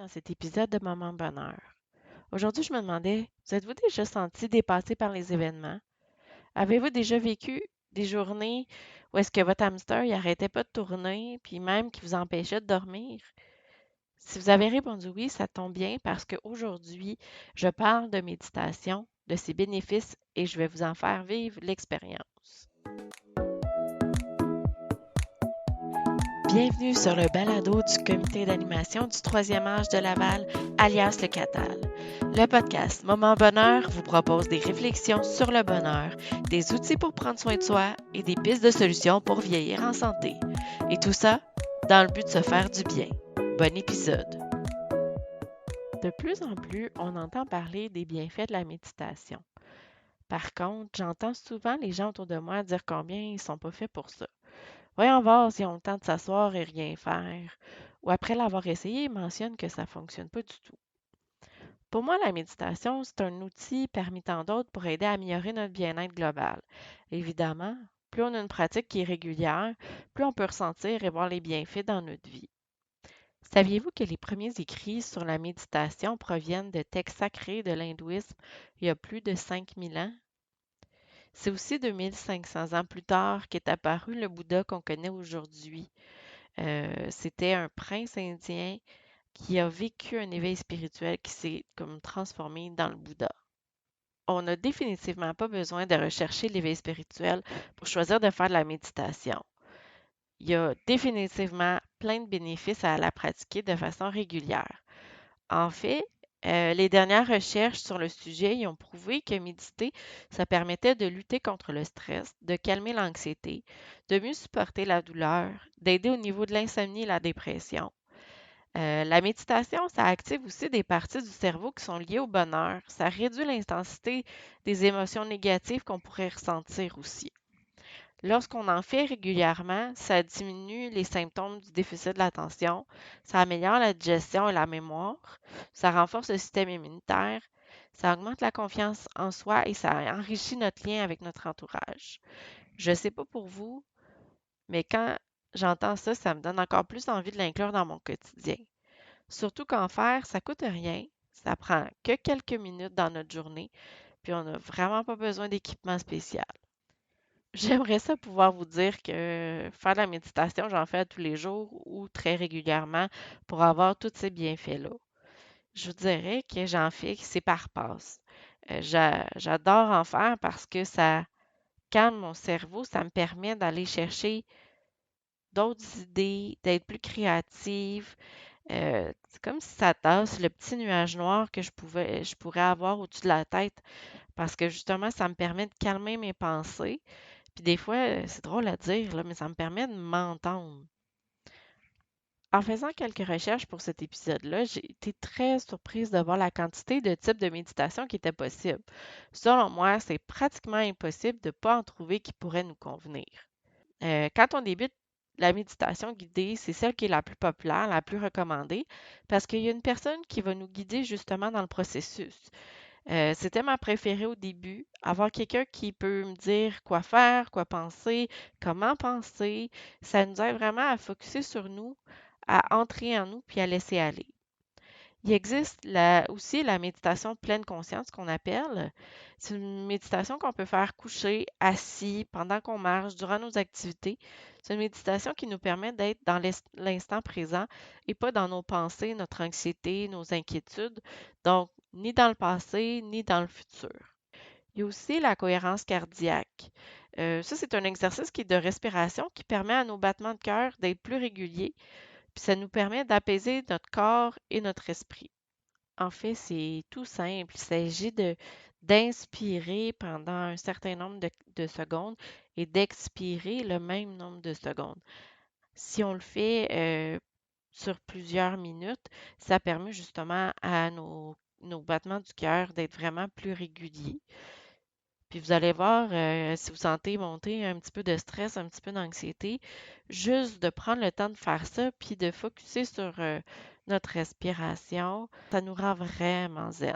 dans cet épisode de Moment Bonheur. Aujourd'hui, je me demandais, vous êtes-vous déjà senti dépassé par les événements? Avez-vous déjà vécu des journées où est-ce que votre hamster il arrêtait pas de tourner, puis même qui vous empêchait de dormir? Si vous avez répondu oui, ça tombe bien parce qu'aujourd'hui, je parle de méditation, de ses bénéfices et je vais vous en faire vivre l'expérience. Bienvenue sur le balado du comité d'animation du troisième âge de Laval, alias le CATAL. Le podcast Moment Bonheur vous propose des réflexions sur le bonheur, des outils pour prendre soin de soi et des pistes de solutions pour vieillir en santé. Et tout ça dans le but de se faire du bien. Bon épisode! De plus en plus, on entend parler des bienfaits de la méditation. Par contre, j'entends souvent les gens autour de moi dire combien ils sont pas faits pour ça. Voyons voir s'ils ont le temps de s'asseoir et rien faire. Ou après l'avoir essayé, ils mentionnent que ça ne fonctionne pas du tout. Pour moi, la méditation, c'est un outil parmi tant d'autres pour aider à améliorer notre bien-être global. Évidemment, plus on a une pratique qui est régulière, plus on peut ressentir et voir les bienfaits dans notre vie. Saviez-vous que les premiers écrits sur la méditation proviennent de textes sacrés de l'hindouisme il y a plus de 5000 ans? C'est aussi 2500 ans plus tard qu'est apparu le Bouddha qu'on connaît aujourd'hui. C'était un prince indien qui a vécu un éveil spirituel qui s'est comme transformé dans le Bouddha. On n'a définitivement pas besoin de rechercher l'éveil spirituel pour choisir de faire de la méditation. Il y a définitivement plein de bénéfices à la pratiquer de façon régulière. En fait, les dernières recherches sur le sujet y ont prouvé que méditer, ça permettait de lutter contre le stress, de calmer l'anxiété, de mieux supporter la douleur, d'aider au niveau de l'insomnie et la dépression. La méditation, ça active aussi des parties du cerveau qui sont liées au bonheur. Ça réduit l'intensité des émotions négatives qu'on pourrait ressentir aussi. Lorsqu'on en fait régulièrement, ça diminue les symptômes du déficit de l'attention, ça améliore la digestion et la mémoire, ça renforce le système immunitaire, ça augmente la confiance en soi et ça enrichit notre lien avec notre entourage. Je ne sais pas pour vous, mais quand j'entends ça, ça me donne encore plus envie de l'inclure dans mon quotidien. Surtout qu'en faire, ça coûte rien, ça prend que quelques minutes dans notre journée, puis on n'a vraiment pas besoin d'équipement spécial. J'aimerais ça pouvoir vous dire que faire de la méditation, j'en fais tous les jours ou très régulièrement pour avoir tous ces bienfaits-là. Je vous dirais que j'en fais, c'est par passe. J'adore en faire parce que ça calme mon cerveau, ça me permet d'aller chercher d'autres idées, d'être plus créative. C'est comme si ça tasse le petit nuage noir que je pourrais avoir au-dessus de la tête parce que justement, ça me permet de calmer mes pensées. Puis des fois, c'est drôle à dire, là, mais ça me permet de m'entendre. En faisant quelques recherches pour cet épisode-là, j'ai été très surprise de voir la quantité de types de méditation qui étaient possibles. Selon moi, c'est pratiquement impossible de ne pas en trouver qui pourraient nous convenir. Quand on débute la méditation guidée, c'est celle qui est la plus populaire, la plus recommandée, parce qu'il y a une personne qui va nous guider justement dans le processus. C'était ma préférée au début, avoir quelqu'un qui peut me dire quoi faire, quoi penser, comment penser. Ça nous aide vraiment à focuser sur nous, à entrer en nous puis à laisser aller. Il existe aussi la méditation pleine conscience qu'on appelle. C'est une méditation qu'on peut faire coucher, assis, pendant qu'on marche, durant nos activités. C'est une méditation qui nous permet d'être dans l'instant présent et pas dans nos pensées, notre anxiété, nos inquiétudes. Donc, ni dans le passé, ni dans le futur. Il y a aussi la cohérence cardiaque. Ça, c'est un exercice qui est de respiration qui permet à nos battements de cœur d'être plus réguliers, puis ça nous permet d'apaiser notre corps et notre esprit. En fait, c'est tout simple. Il s'agit d'inspirer pendant un certain nombre de secondes et d'expirer le même nombre de secondes. Si on le fait sur plusieurs minutes, ça permet justement à nos battements du cœur d'être vraiment plus réguliers. Puis vous allez voir, si vous sentez monter un petit peu de stress, un petit peu d'anxiété, juste de prendre le temps de faire ça, puis de focuser sur notre respiration, ça nous rend vraiment zen.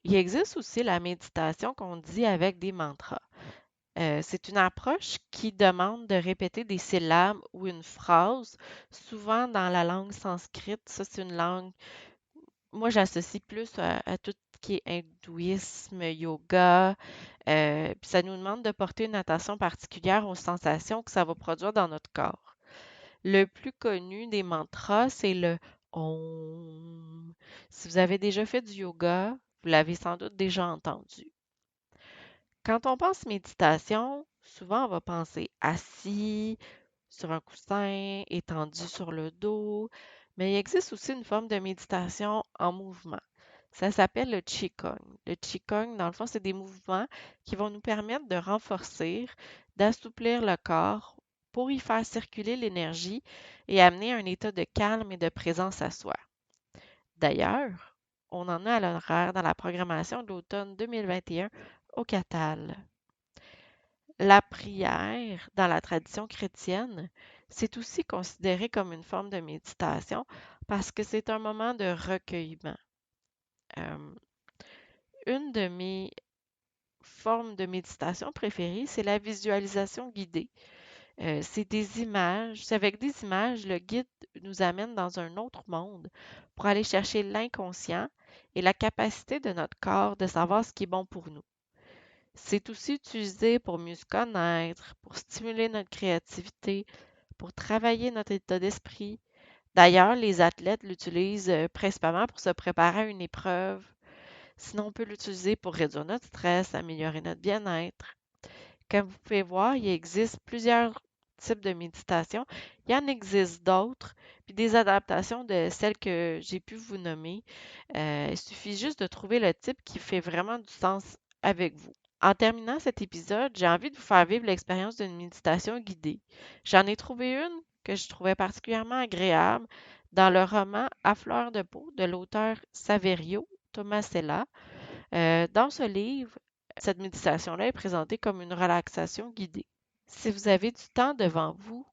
Il existe aussi la méditation qu'on dit avec des mantras. C'est une approche qui demande de répéter des syllabes ou une phrase, souvent dans la langue sanscrite. Ça, c'est une langue moi, j'associe plus à tout ce qui est hindouisme, yoga, puis ça nous demande de porter une attention particulière aux sensations que ça va produire dans notre corps. Le plus connu des mantras, c'est le Om. Si vous avez déjà fait du yoga, vous l'avez sans doute déjà entendu. Quand on pense méditation, souvent on va penser assis, sur un coussin, étendu sur le dos, mais il existe aussi une forme de méditation en mouvement. Ça s'appelle le Qigong. Le Qigong, dans le fond, c'est des mouvements qui vont nous permettre de renforcer, d'assouplir le corps pour y faire circuler l'énergie et amener un état de calme et de présence à soi. D'ailleurs, on en a à l'horaire dans la programmation de l'automne 2021 au Catal. La prière, dans la tradition chrétienne, c'est aussi considéré comme une forme de méditation parce que c'est un moment de recueillement. Euh, une de mes formes de méditation préférées, c'est la visualisation guidée. C'est avec des images, le guide nous amène dans un autre monde pour aller chercher l'inconscient et la capacité de notre corps de savoir ce qui est bon pour nous. C'est aussi utilisé pour mieux se connaître, pour stimuler notre créativité, pour travailler notre état d'esprit. D'ailleurs, les athlètes l'utilisent principalement pour se préparer à une épreuve. Sinon, on peut l'utiliser pour réduire notre stress, améliorer notre bien-être. Comme vous pouvez voir, il existe plusieurs types de méditation. Il y en existe d'autres, puis des adaptations de celles que j'ai pu vous nommer. Il suffit juste de trouver le type qui fait vraiment du sens avec vous. En terminant cet épisode, j'ai envie de vous faire vivre l'expérience d'une méditation guidée. J'en ai trouvé une que je trouvais particulièrement agréable dans le roman À fleur de peau de l'auteur Saverio Tomasella. Dans ce livre, cette méditation-là est présentée comme une relaxation guidée. Si vous avez du temps devant vous,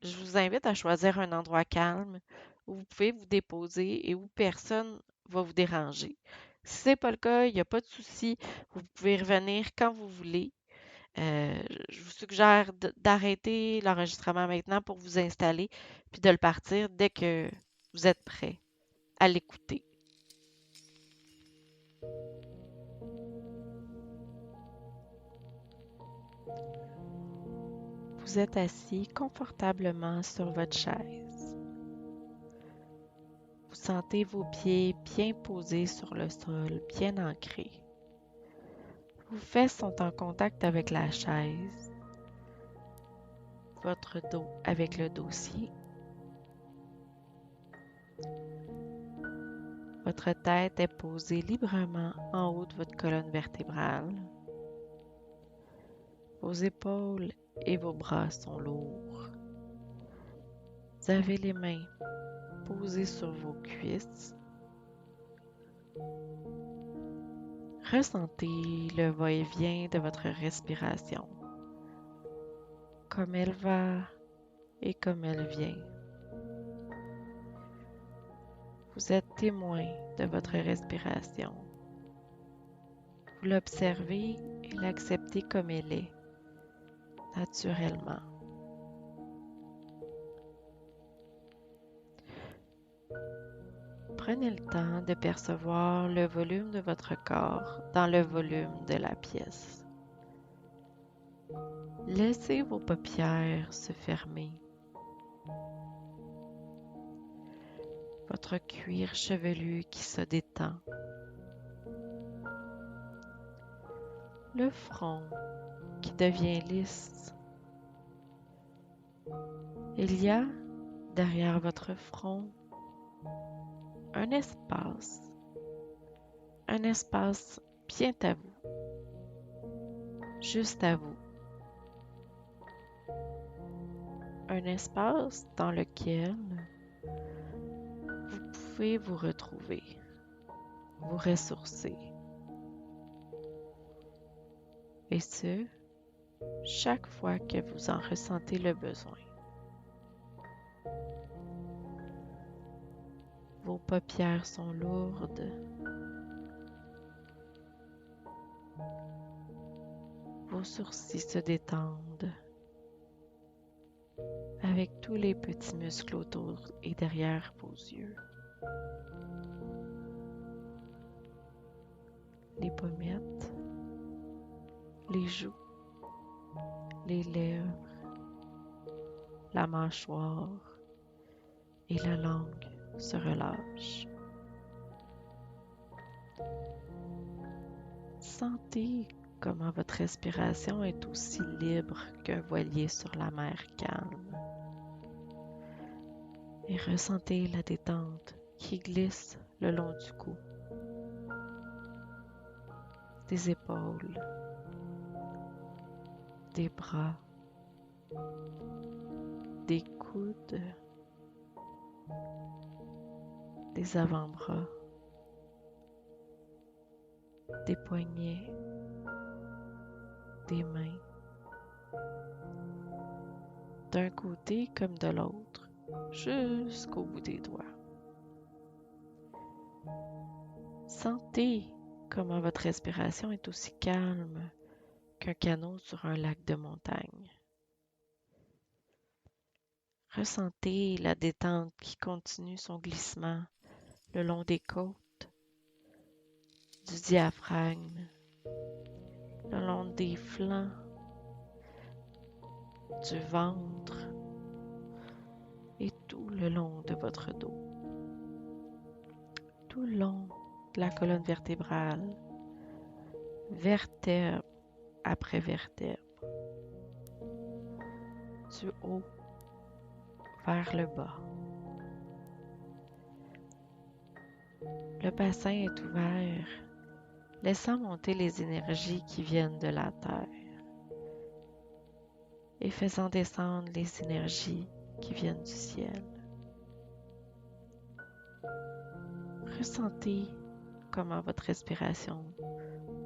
je vous invite à choisir un endroit calme où vous pouvez vous déposer et où personne ne va vous déranger. Si ce n'est pas le cas, il n'y a pas de souci. Vous pouvez revenir quand vous voulez. Euh, je vous suggère d'arrêter l'enregistrement maintenant pour vous installer, puis de le partir dès que vous êtes prêt à l'écouter. Vous êtes assis confortablement sur votre chaise. Vous sentez vos pieds bien posés sur le sol, bien ancrés. Vos fesses sont en contact avec la chaise, votre dos avec le dossier. Votre tête est posée librement en haut de votre colonne vertébrale. Vos épaules et vos bras sont lourds. Vous avez les mains posées sur vos cuisses. Ressentez le va-et-vient de votre respiration, comme elle va et comme elle vient. Vous êtes témoin de votre respiration. Vous l'observez et l'acceptez comme elle est, naturellement. Prenez le temps de percevoir le volume de votre corps dans le volume de la pièce. Laissez vos paupières se fermer. Votre cuir chevelu qui se détend. Le front qui devient lisse. Il y a derrière votre front un espace bien à vous, juste à vous. Un espace dans lequel vous pouvez vous retrouver, vous ressourcer. Et ce, chaque fois que vous en ressentez le besoin. Vos paupières sont lourdes. Vos sourcils se détendent avec tous les petits muscles autour et derrière vos yeux. les pommettes, les joues, les lèvres, la mâchoire et la langue se relâchent. Sentez comment votre respiration est aussi libre qu'un voilier sur la mer calme. Et ressentez la détente qui glisse le long du cou, des épaules, des bras, des coudes, des avant-bras, des poignets, des mains, d'un côté comme de l'autre, jusqu'au bout des doigts. Sentez comment votre respiration est aussi calme qu'un canot sur un lac de montagne. Ressentez la détente qui continue son glissement le long des côtes, du diaphragme, le long des flancs, du ventre et tout le long de votre dos. Tout le long de la colonne vertébrale, vertèbre après vertèbre, du haut vers le bas. Le bassin est ouvert, laissant monter les énergies qui viennent de la terre et faisant descendre les énergies qui viennent du ciel. Ressentez comment votre respiration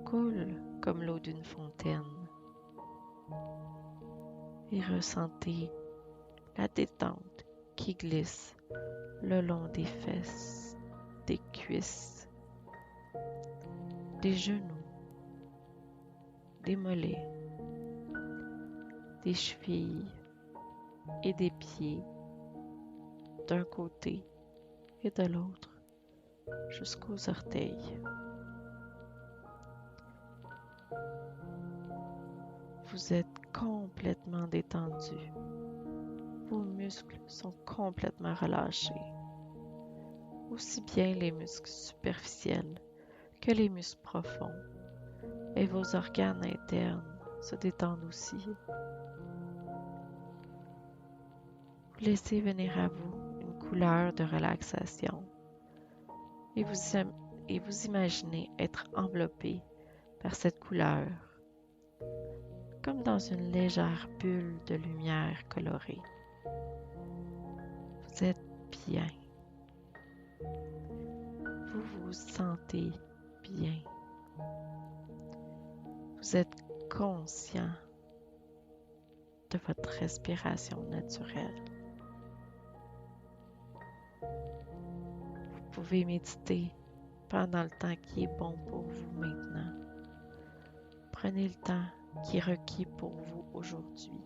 coule comme l'eau d'une fontaine et ressentez la détente qui glisse le long des fesses, des cuisses, des genoux, des mollets, des chevilles et des pieds d'un côté et de l'autre jusqu'aux orteils. Vous êtes complètement détendu. Vos muscles sont complètement relâchés. Aussi bien les muscles superficiels que les muscles profonds. Et vos organes internes se détendent aussi. Vous laissez venir à vous une couleur de relaxation et vous imaginez être enveloppé par cette couleur, comme dans une légère bulle de lumière colorée. Vous êtes bien. Vous vous sentez bien. Vous êtes conscient de votre respiration naturelle. Vous pouvez méditer pendant le temps qui est bon pour vous maintenant. Prenez le temps qui est requis pour vous aujourd'hui.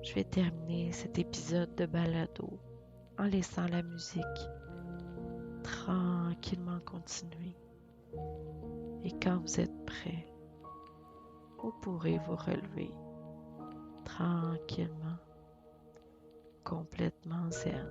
Je vais terminer cet épisode de balado en laissant la musique tranquillement continuer. Et quand vous êtes prêt, vous pourrez vous relever tranquillement, complètement zen.